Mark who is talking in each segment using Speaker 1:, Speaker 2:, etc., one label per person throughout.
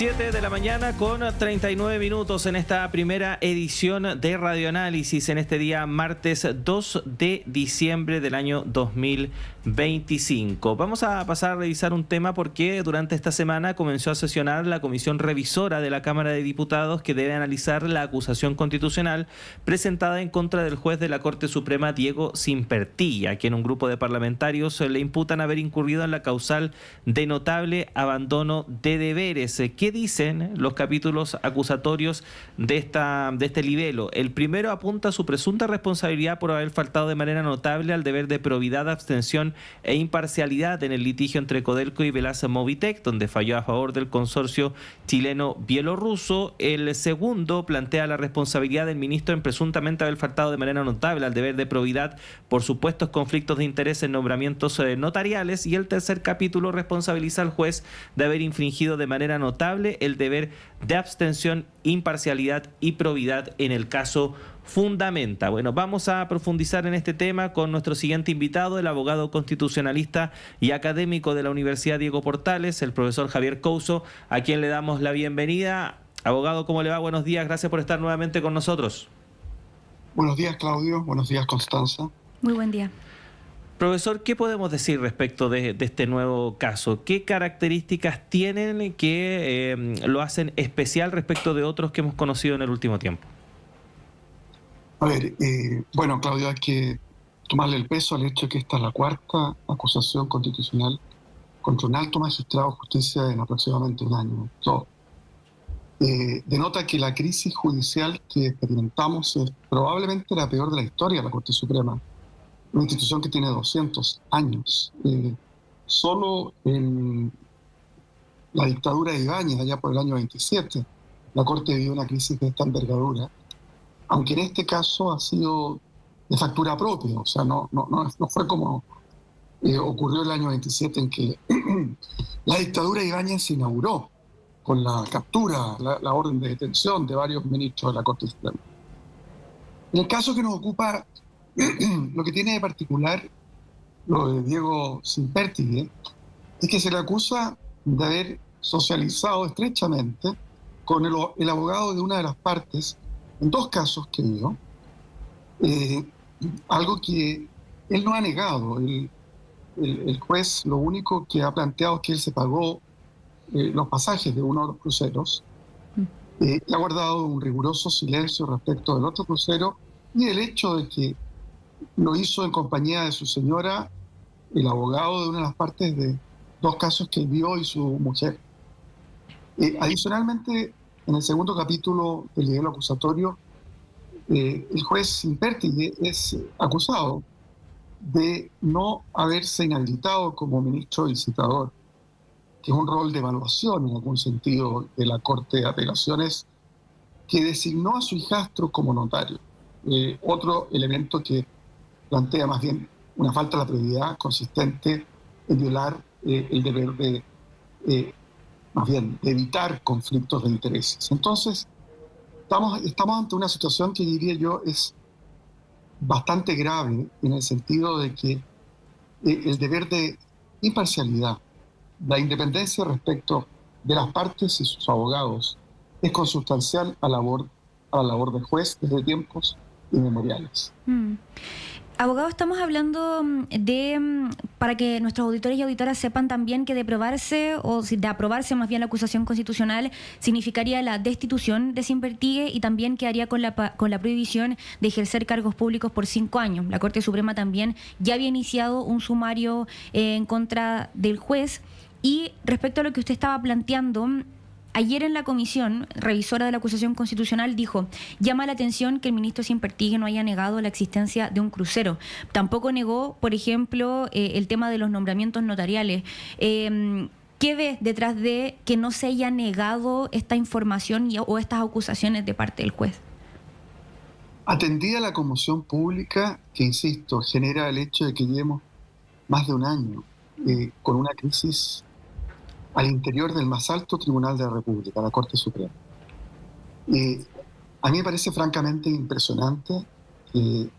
Speaker 1: 7 de la mañana con 39 minutos en esta primera edición de Radioanálisis en este día martes 2 de diciembre del año 2025. Vamos a pasar a revisar un tema porque durante esta semana comenzó a sesionar la comisión revisora de la Cámara de Diputados que debe analizar la acusación constitucional presentada en contra del juez de la Corte Suprema Diego Simpertilla, a quien un grupo de parlamentarios le imputan haber incurrido en la causal de notable abandono de deberes. ¿Qué dicen los capítulos acusatorios de este libelo? El primero apunta a su presunta responsabilidad por haber faltado de manera notable al deber de probidad, abstención e imparcialidad en el litigio entre Codelco y Velasa Movitec, donde falló a favor del consorcio chileno-bielorruso. El segundo plantea la responsabilidad del ministro en presuntamente haber faltado de manera notable al deber de probidad por supuestos conflictos de interés en nombramientos notariales. Y el tercer capítulo responsabiliza al juez de haber infringido de manera notable el deber de abstención, imparcialidad y probidad en el caso Fundamenta. Bueno, vamos a profundizar en este tema con nuestro siguiente invitado, el abogado constitucionalista y académico de la Universidad Diego Portales, el profesor Javier Couso, a quien le damos la bienvenida. Abogado, ¿cómo le va? Buenos días, gracias por estar nuevamente con nosotros.
Speaker 2: Buenos días, Claudio. Buenos días, Constanza.
Speaker 3: Muy buen día.
Speaker 1: Profesor, ¿qué podemos decir respecto de este nuevo caso? ¿Qué características tienen que lo hacen especial respecto de otros que hemos conocido en el último tiempo?
Speaker 2: A ver, bueno, Claudio, hay que tomarle el peso al hecho de que esta es la cuarta acusación constitucional contra un alto magistrado de justicia en aproximadamente un año. Denota que la crisis judicial que experimentamos es probablemente la peor de la historia de la Corte Suprema. Una institución que tiene 200 años. Solo en la dictadura de Ibáñez, allá por el año 27, la Corte vivió una crisis de esta envergadura, aunque en este caso ha sido de factura propia, o sea, no fue como ocurrió el año 27 en que la dictadura de Ibáñez se inauguró con la captura, la orden de detención de varios ministros de la Corte Suprema. En el caso que nos ocupa, lo que tiene de particular lo de Diego Simpertilla es que se le acusa de haber socializado estrechamente con el abogado de una de las partes en dos casos que dio, algo que él no ha negado. El juez lo único que ha planteado es que él se pagó los pasajes de uno de los cruceros y ha guardado un riguroso silencio respecto del otro crucero y el hecho de que lo hizo en compañía de su señora, el abogado de una de las partes de dos casos que él vio y su mujer. Adicionalmente, en el segundo capítulo del libelo acusatorio, el juez Simpertilla es acusado de no haberse inhabilitado como ministro visitador, que es un rol de evaluación en algún sentido de la Corte de Apelaciones, que designó a su hijastro como notario. Otro elemento que plantea más bien una falta de la probidad consistente en violar el deber de evitar conflictos de intereses. Entonces, estamos ante una situación que diría yo es bastante grave en el sentido de que el deber de imparcialidad, la independencia respecto de las partes y sus abogados es consustancial a la labor del juez desde tiempos inmemoriales.
Speaker 3: Abogado, estamos hablando para que nuestros auditores y auditoras sepan también que de aprobarse más bien la acusación constitucional significaría la destitución de Simpertilla y también quedaría con la prohibición de ejercer cargos públicos por 5 años. La Corte Suprema también ya había iniciado un sumario en contra del juez. Y respecto a lo que usted estaba planteando, ayer en la comisión revisora de la acusación constitucional dijo: llama la atención que el ministro Simpertilla no haya negado la existencia de un crucero. Tampoco negó, por ejemplo, el tema de los nombramientos notariales. ¿Qué ve detrás de que no se haya negado esta información o estas acusaciones de parte del juez?
Speaker 2: Atendida la conmoción pública, que insisto, genera el hecho de que llevemos más de un año con una crisis al interior del más alto tribunal de la República, la Corte Suprema. A mí me parece francamente impresionante que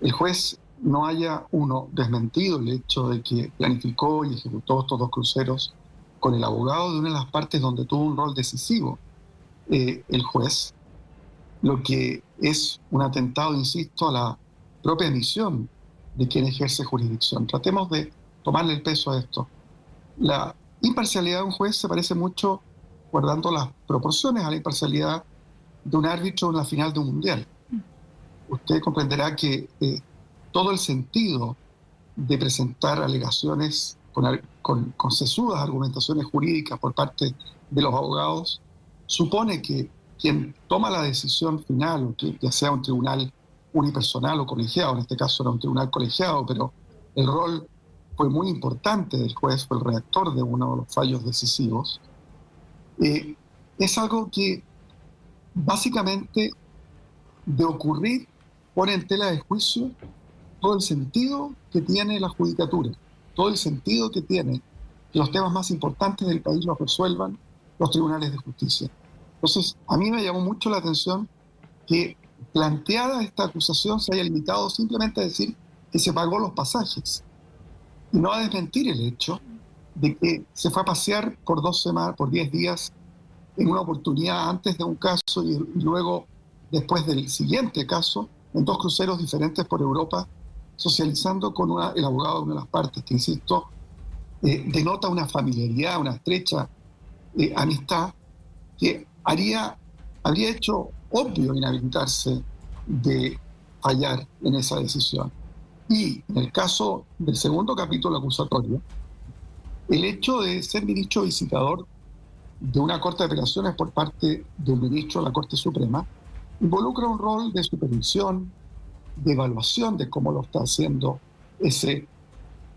Speaker 2: el juez no haya, desmentido el hecho de que planificó y ejecutó estos dos cruceros con el abogado de una de las partes donde tuvo un rol decisivo el juez, lo que es un atentado, insisto, a la propia misión de quien ejerce jurisdicción. Tratemos de tomarle el peso a esto. La imparcialidad de un juez se parece mucho, guardando las proporciones, a la imparcialidad de un árbitro en la final de un mundial. Usted comprenderá que todo el sentido de presentar alegaciones con sesudas argumentaciones jurídicas por parte de los abogados supone que quien toma la decisión final, o que ya sea un tribunal unipersonal o colegiado, en este caso era un tribunal colegiado, pero el rol fue muy importante del juez, fue el redactor de uno de los fallos decisivos, es algo que básicamente de ocurrir pone en tela de juicio todo el sentido que tiene la judicatura, todo el sentido que tiene que los temas más importantes del país los resuelvan los tribunales de justicia. Entonces, a mí me llamó mucho la atención que planteada esta acusación se haya limitado simplemente a decir que se pagó los pasajes y no a desmentir el hecho de que se fue a pasear por 2 semanas, por 10 días, en una oportunidad antes de un caso y luego después del siguiente caso, en 2 cruceros diferentes por Europa, socializando con el abogado de una de las partes, que, insisto, denota una familiaridad, una estrecha amistad que habría hecho obvio inhabilitarse de fallar en esa decisión. Y en el caso del segundo capítulo acusatorio, el hecho de ser ministro visitador de una Corte de Apelaciones por parte de un ministro de la Corte Suprema involucra un rol de supervisión, de evaluación de cómo lo está haciendo ese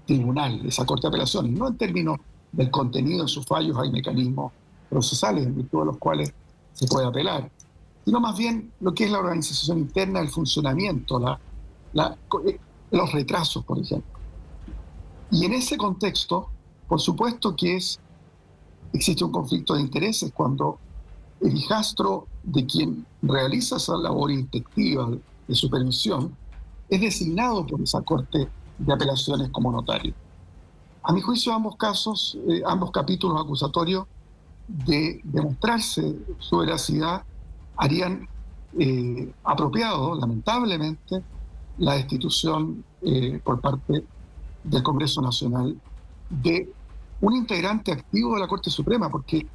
Speaker 2: tribunal, esa Corte de Apelaciones. No en términos del contenido en sus fallos, hay mecanismos procesales en virtud de los cuales se puede apelar, sino más bien lo que es la organización interna, el funcionamiento, los retrasos, por ejemplo. Y en ese contexto, por supuesto que existe un conflicto de intereses cuando el hijastro de quien realiza esa labor inspectiva de supervisión es designado por esa Corte de Apelaciones como notario. A mi juicio, ambos capítulos acusatorios, de demostrarse su veracidad, harían apropiado, lamentablemente, la destitución por parte del Congreso Nacional de un integrante activo de la Corte Suprema, porque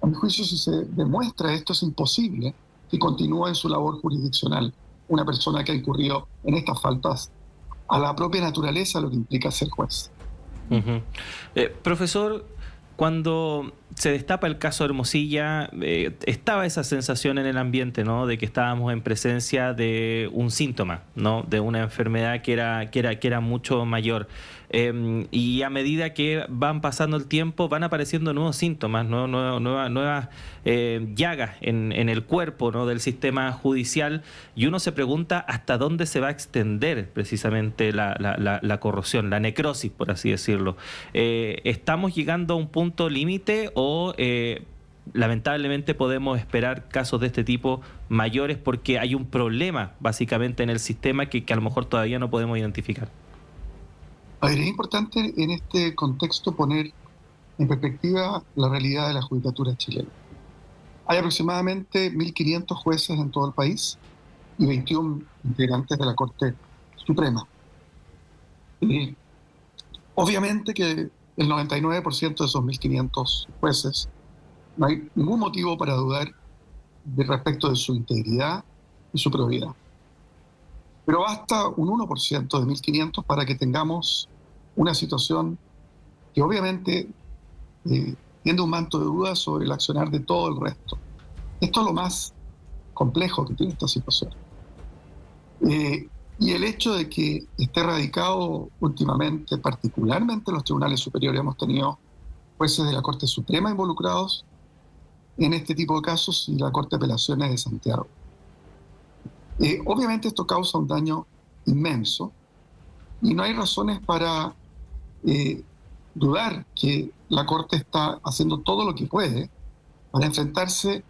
Speaker 2: a mi juicio, si se demuestra esto, es imposible que continúe en su labor jurisdiccional una persona que ha incurrido en estas faltas a la propia naturaleza, lo que implica ser juez.
Speaker 1: Uh-huh. Profesor, cuando se destapa el caso Hermosilla, estaba esa sensación en el ambiente, ¿no?, de que estábamos en presencia de un síntoma, ¿no?, de una enfermedad que era mucho mayor. Y a medida que van pasando el tiempo, van apareciendo nuevos síntomas, nuevas llagas en el cuerpo, ¿no?, del sistema judicial, y uno se pregunta hasta dónde se va a extender precisamente la corrosión, la necrosis, por así decirlo. ¿Estamos llegando a un punto límite o lamentablemente podemos esperar casos de este tipo mayores porque hay un problema básicamente en el sistema que a lo mejor todavía no podemos identificar?
Speaker 2: A ver, es importante en este contexto poner en perspectiva la realidad de la judicatura chilena. Hay aproximadamente 1.500 jueces en todo el país y 21 integrantes de la Corte Suprema. Obviamente que el 99% de esos 1.500 jueces no hay ningún motivo para dudar respecto de su integridad y su probidad. Pero basta un 1% de 1.500 para que tengamos una situación que obviamente tiende un manto de dudas sobre el accionar de todo el resto. Esto es lo más complejo que tiene esta situación. Y el hecho de que esté radicado últimamente, particularmente en los tribunales superiores, hemos tenido jueces de la Corte Suprema involucrados en este tipo de casos y la Corte de Apelaciones de Santiago. Obviamente esto causa un daño inmenso y no hay razones para dudar que la Corte está haciendo todo lo que puede para enfrentarse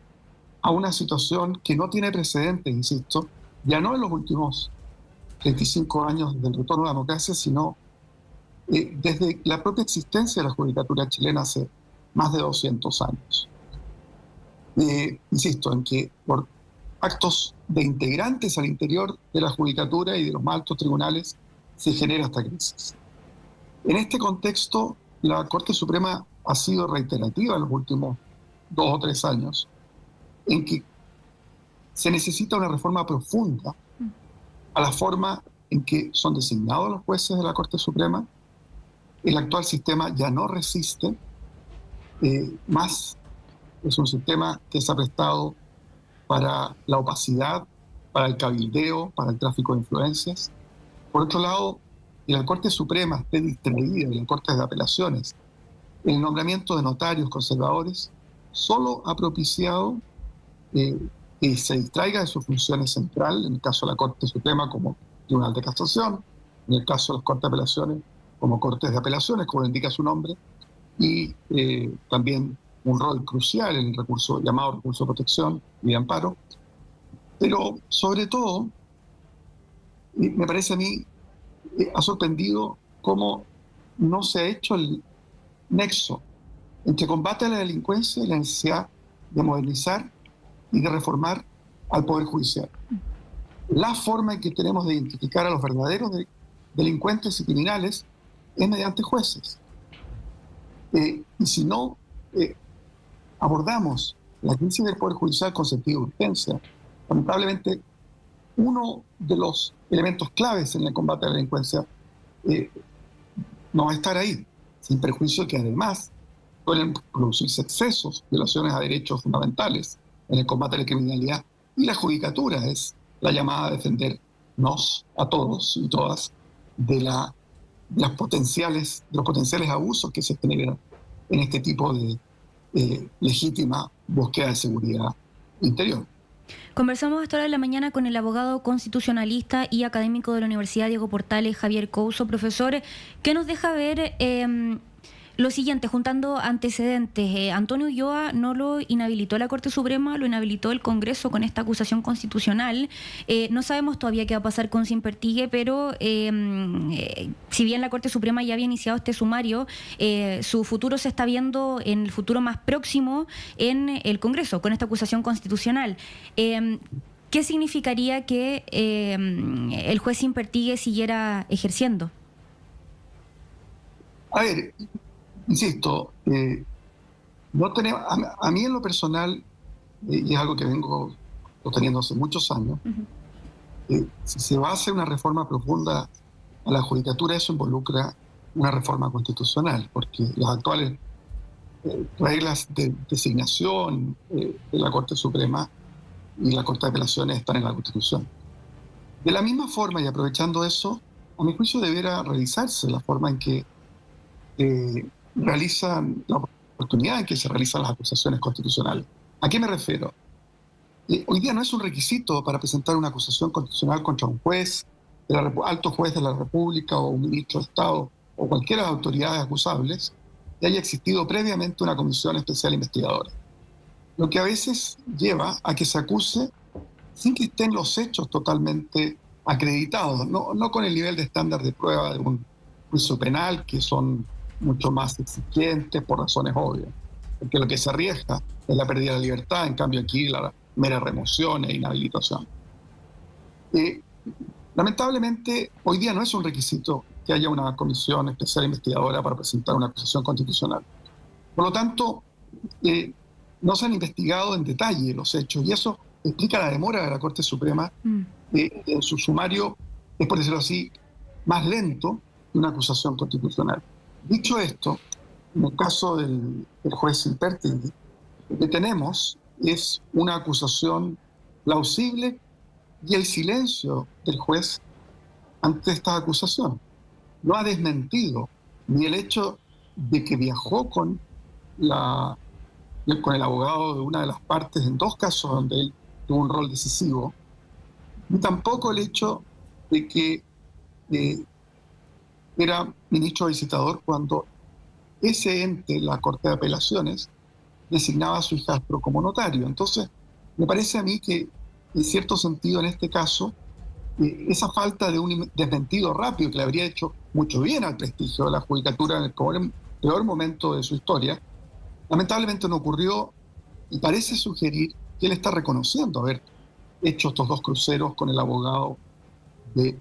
Speaker 2: a una situación que no tiene precedentes, insisto, ya no en los últimos 35 años del retorno a la democracia, sino desde la propia existencia de la judicatura chilena hace más de 200 años. Insisto en que por actos de integrantes al interior de la judicatura y de los más altos tribunales se genera esta crisis. En este contexto, la Corte Suprema ha sido reiterativa en los últimos 2 o 3 años en que se necesita una reforma profunda a la forma en que son designados los jueces de la Corte Suprema. El actual sistema ya no resiste, más es un sistema que se ha prestado para la opacidad, para el cabildeo, para el tráfico de influencias. Por otro lado, que la Corte Suprema esté distraída de las Cortes de Apelaciones, el nombramiento de notarios conservadores solo ha propiciado que se distraiga de sus funciones centrales, en el caso de la Corte Suprema como Tribunal de Casación, en el caso de las Cortes de Apelaciones como Cortes de Apelaciones, como indica su nombre, y también un rol crucial en el recurso llamado recurso de protección y de amparo. Pero sobre todo, me parece a mí, ha sorprendido cómo no se ha hecho el nexo entre combate a la delincuencia y la necesidad de modernizar y de reformar al Poder Judicial. La forma en que tenemos de identificar a los verdaderos delincuentes y criminales es mediante jueces. Y si no abordamos la crisis del Poder Judicial con sentido de urgencia, lamentablemente uno de los elementos claves en el combate a la delincuencia no va a estar ahí, sin perjuicio de que además pueden producirse excesos, violaciones a derechos fundamentales en el combate a la criminalidad, y la judicatura es la llamada a defendernos a todos y todas de los potenciales abusos que se generan en este tipo de legítima búsqueda de seguridad interior.
Speaker 3: Conversamos esta hora de la mañana con el abogado constitucionalista y académico de la Universidad Diego Portales, Javier Couso. Profesor, ¿qué nos deja ver lo siguiente, juntando antecedentes? Antonio Ulloa no lo inhabilitó la Corte Suprema, lo inhabilitó el Congreso con esta acusación constitucional. No sabemos todavía qué va a pasar con Simpertigue, pero si bien la Corte Suprema ya había iniciado este sumario, su futuro se está viendo en el futuro más próximo en el Congreso con esta acusación constitucional. ¿Qué significaría que el juez Simpertigue siguiera ejerciendo?
Speaker 2: A ver, insisto, no tenemos, a mí en lo personal, y es algo que vengo sosteniendo hace muchos años, si se va a hacer una reforma profunda a la judicatura, eso involucra una reforma constitucional, porque las actuales reglas de designación de la Corte Suprema y la Corte de Apelaciones están en la Constitución. De la misma forma, y aprovechando eso, a mi juicio debiera revisarse la forma en que realizan, la oportunidad en que se realizan las acusaciones constitucionales. ¿A qué me refiero? Hoy día no es un requisito para presentar una acusación constitucional contra un juez, alto juez de la República o un ministro de Estado o cualquiera de las autoridades acusables, que haya existido previamente una comisión especial investigadora. Lo que a veces lleva a que se acuse sin que estén los hechos totalmente acreditados, no con el nivel de estándar de prueba de un juicio penal, que son mucho más exigentes por razones obvias, porque lo que se arriesga es la pérdida de la libertad, en cambio aquí la mera remoción e inhabilitación. Lamentablemente, hoy día no es un requisito que haya una comisión especial investigadora para presentar una acusación constitucional. Por lo tanto, no se han investigado en detalle los hechos, y eso explica la demora de la Corte Suprema en su sumario, es por decirlo así, más lento que una acusación constitucional. Dicho esto, en el caso del juez Simpertigue, lo que tenemos es una acusación plausible y el silencio del juez ante esta acusación. No ha desmentido ni el hecho de que viajó con el abogado de una de las partes en 2 casos donde él tuvo un rol decisivo, ni tampoco el hecho de que era ministro visitador cuando ese ente, la Corte de Apelaciones, designaba a su hijastro como notario. Entonces, me parece a mí que, en cierto sentido, en este caso, esa falta de un desmentido rápido que le habría hecho mucho bien al prestigio de la judicatura en el peor momento de su historia. Lamentablemente no ocurrió y parece sugerir que él está reconociendo haber hecho estos 2 cruceros con el abogado de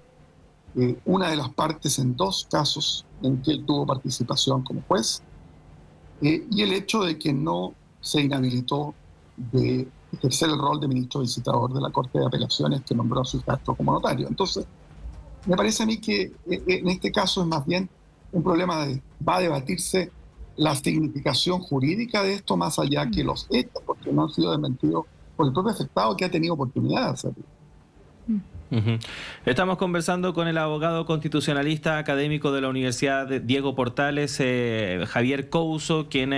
Speaker 2: una de las partes en 2 casos en que él tuvo participación como juez, y el hecho de que no se inhabilitó de ejercer el rol de ministro visitador de la Corte de Apelaciones que nombró a su hijastro como notario. Entonces, me parece a mí que en este caso es más bien un problema va a debatirse la significación jurídica de esto más allá que los hechos, porque no han sido desmentidos por el propio afectado que ha tenido oportunidad de hacerlo.
Speaker 1: Estamos conversando con el abogado constitucionalista académico de la Universidad Diego Portales, Javier Couso, quien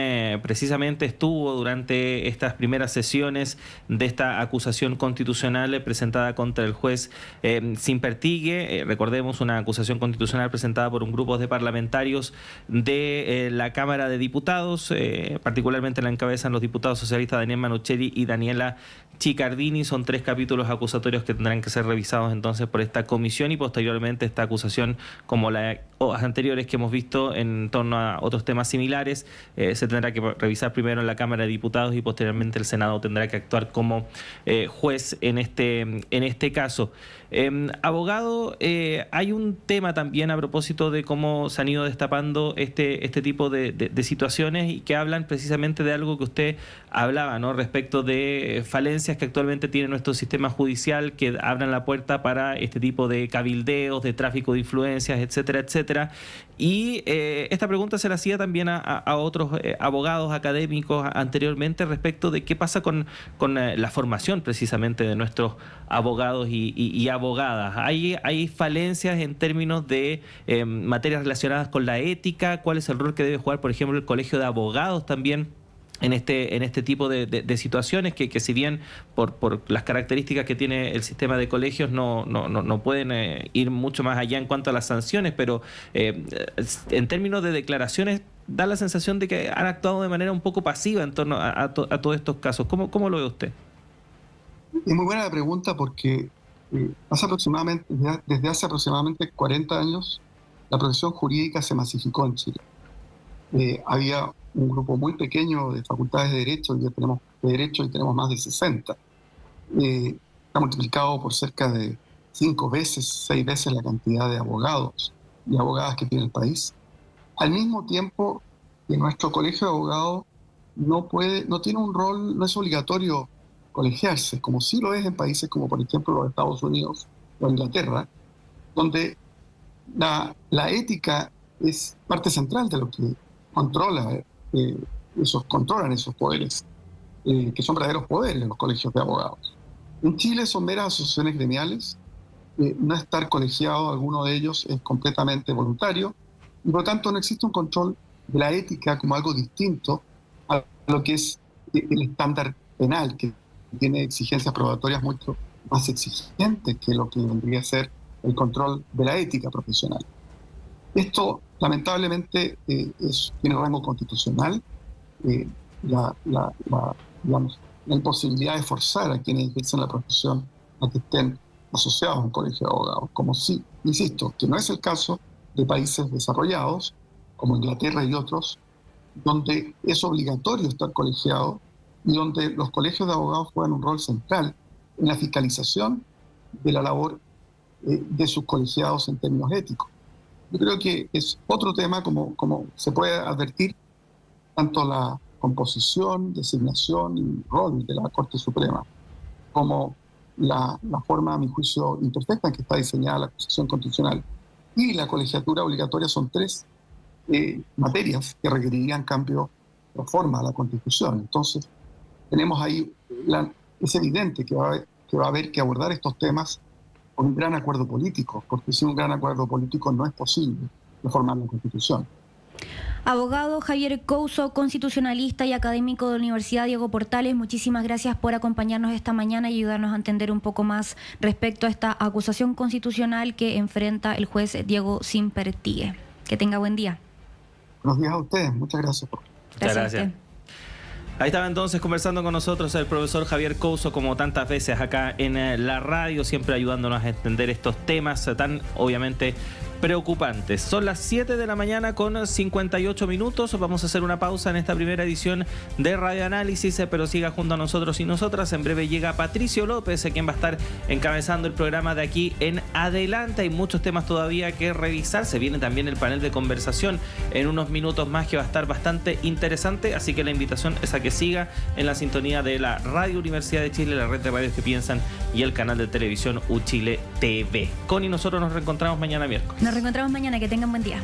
Speaker 1: precisamente estuvo durante estas primeras sesiones de esta acusación constitucional presentada contra el juez Simpertigue. Recordemos, una acusación constitucional presentada por un grupo de parlamentarios de la Cámara de Diputados, particularmente la encabezan los diputados socialistas Daniel Manucheri y Daniela Chicardini. Son 3 capítulos acusatorios que tendrán que ser revisados entonces por esta comisión, y posteriormente esta acusación, como las anteriores que hemos visto en torno a otros temas similares, se tendrá que revisar primero en la Cámara de Diputados y posteriormente el Senado tendrá que actuar como juez en este caso. Abogado, hay un tema también a propósito de cómo se han ido destapando este tipo de situaciones, y que hablan precisamente de algo que usted hablaba, ¿no?, respecto de falencias que actualmente tiene nuestro sistema judicial, que abran la puerta para este tipo de cabildeos, de tráfico de influencias, etcétera, etcétera. Y esta pregunta se la hacía también a otros abogados académicos anteriormente respecto de qué pasa con la formación precisamente de nuestros abogados y abogadas. ¿Hay falencias en términos de materias relacionadas con la ética? ¿Cuál es el rol que debe jugar, por ejemplo, el Colegio de Abogados también en este tipo de situaciones que si bien por las características que tiene el sistema de colegios no pueden ir mucho más allá en cuanto a las sanciones, pero en términos de declaraciones da la sensación de que han actuado de manera un poco pasiva en torno a todos estos casos? ¿Cómo lo ve usted?
Speaker 2: Es muy buena la pregunta, porque desde hace aproximadamente 40 años la profesión jurídica se masificó en Chile. Había un grupo muy pequeño de facultades de Derecho, y tenemos más de 60. Está multiplicado por cerca de 5 veces, 6 veces la cantidad de abogados y abogadas que tiene el país. Al mismo tiempo que nuestro colegio de abogados no tiene un rol, no es obligatorio colegiarse, como sí lo es en países como por ejemplo los Estados Unidos o Inglaterra, donde la ética es parte central de lo que controlan esos poderes, que son verdaderos poderes en los colegios de abogados. En Chile son meras asociaciones gremiales, no estar colegiado alguno de ellos es completamente voluntario, y por lo tanto no existe un control de la ética como algo distinto a lo que es el estándar penal, que tiene exigencias probatorias mucho más exigentes que lo que vendría a ser el control de la ética profesional. Esto, lamentablemente, tiene rango constitucional. La imposibilidad de forzar a quienes ejercen la profesión a que estén asociados a un colegio de abogados, como sí, insisto, que no es el caso de países desarrollados, como Inglaterra y otros, donde es obligatorio estar colegiado y donde los colegios de abogados juegan un rol central en la fiscalización de la labor de sus colegiados en términos éticos. Yo creo que es otro tema, como se puede advertir, tanto la composición, designación y rol de la Corte Suprema, como la forma, a mi juicio, imperfecta en que está diseñada la acusación constitucional y la colegiatura obligatoria son 3 materias que requerirían cambio de forma a la Constitución. Entonces, tenemos ahí, es evidente que va a haber que abordar estos temas con un gran acuerdo político, porque sin un gran acuerdo político no es posible reformar la Constitución.
Speaker 3: Abogado Javier Couso, constitucionalista y académico de la Universidad Diego Portales, muchísimas gracias por acompañarnos esta mañana y ayudarnos a entender un poco más respecto a esta acusación constitucional que enfrenta el juez Diego Simpertigue. Que tenga buen día.
Speaker 2: Buenos días a ustedes, muchas gracias.
Speaker 1: Muchas gracias. Ahí estaba entonces conversando con nosotros el profesor Javier Couso, como tantas veces acá en la radio, siempre ayudándonos a entender estos temas tan obviamente preocupantes. Son las 7 de la mañana con 58 minutos. Vamos a hacer una pausa en esta primera edición de Radio Análisis, pero siga junto a nosotros y nosotras. En breve llega Patricio López, quien va a estar encabezando el programa de aquí en adelante. Hay muchos temas todavía que revisar. Se viene también el panel de conversación en unos minutos más, que va a estar bastante interesante. Así que la invitación es a que siga en la sintonía de la Radio Universidad de Chile, la red de radios que piensan y el canal de televisión UChile TV. Connie, nosotros nos reencontramos mañana miércoles.
Speaker 3: Nos reencontramos mañana, que tengan buen día.